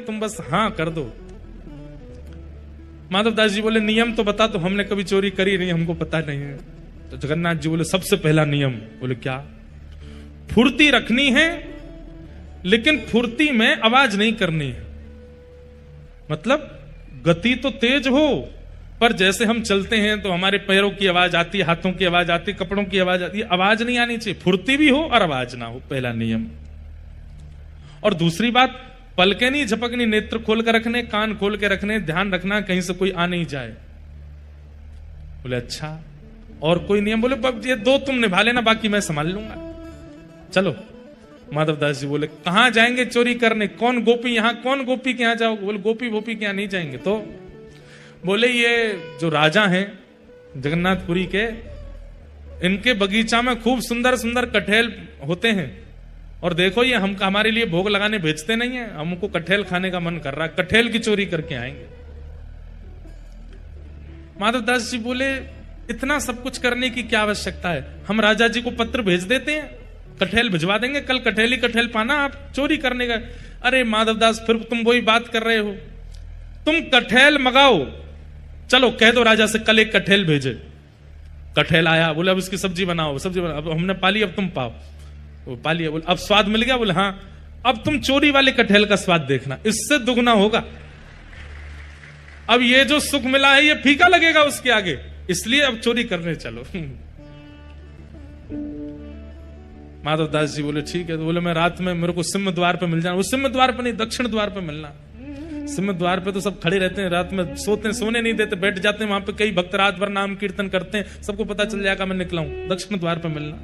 तुम बस हाँ कर दो। माधवदास जी बोले नियम तो बता, तो हमने कभी चोरी करी नहीं, हमको पता नहीं है। तो जगन्नाथ जी बोले सबसे पहला नियम, बोले क्या? फुर्ती रखनी है, लेकिन फुर्ती में आवाज नहीं करनी है। मतलब गति तो तेज हो, पर जैसे हम चलते हैं तो हमारे पैरों की आवाज आती है, हाथों की आवाज आती है, कपड़ों की आवाज आती है, आवाज नहीं आनी चाहिए। फुर्ती भी हो और आवाज ना हो, पहला नियम। और दूसरी बात, पलके नहीं झपकनी, नेत्र खोल कर रखने, कान खोल के रखने, ध्यान रखना कहीं से कोई आ नहीं जाए। बोले अच्छा, और कोई नियम? बोले ये दो तुम निभा लेना, बाकी मैं संभाल लूंगा। चलो। माधवदास जी बोले कहां जाएंगे चोरी करने? कौन गोपी, यहां कौन गोपी के यहां जाओगे? बोले गोपी वोपी के यहां नहीं जाएंगे। तो बोले ये जो राजा हैं जगन्नाथपुरी के, इनके बगीचा में खूब सुंदर सुंदर कटहल होते हैं, और देखो ये हम हमारे लिए भोग लगाने भेजते नहीं है, हमको कटहल खाने का मन कर रहा है, कटहल की चोरी करके आएंगे। माधवदास जी बोले इतना सब कुछ करने की क्या आवश्यकता है? हम राजा जी को पत्र भेज देते हैं, कटहल भिजवा देंगे, कल कटहल ही कटहल पाना, आप चोरी करने का। अरे माधवदास फिर तुम वही बात कर रहे हो, तुम कटहल मंगाओ, चलो कह दो राजा से कल एक कटहल भेजे। कटहल आया, बोले अब इसकी सब्जी बनाओ, सब्जी बनाओ, अब हमने पाली, अब तुम पाओ। वो पाली, बोले अब स्वाद मिल गया? बोले हाँ, अब तुम चोरी वाले कटहल का स्वाद देखना, इससे दुगना होगा। अब ये जो सुख मिला है ये फीका लगेगा उसके आगे, इसलिए अब चोरी करने चलो। माधवदास जी बोले ठीक है। तो बोले मैं रात में मेरे को सिंह द्वार पे मिल जाना। वो सिंह द्वार पे नहीं, दक्षिण द्वार पे मिलना। सिंह द्वार पे तो सब खड़े रहते हैं, रात में सोने नहीं देते, बैठ जाते हैं वहां पे। कई भक्त रात भर नाम कीर्तन करते हैं, सबको पता चल जाएगा मैं निकला हूं। दक्षिण द्वार पे मिलना।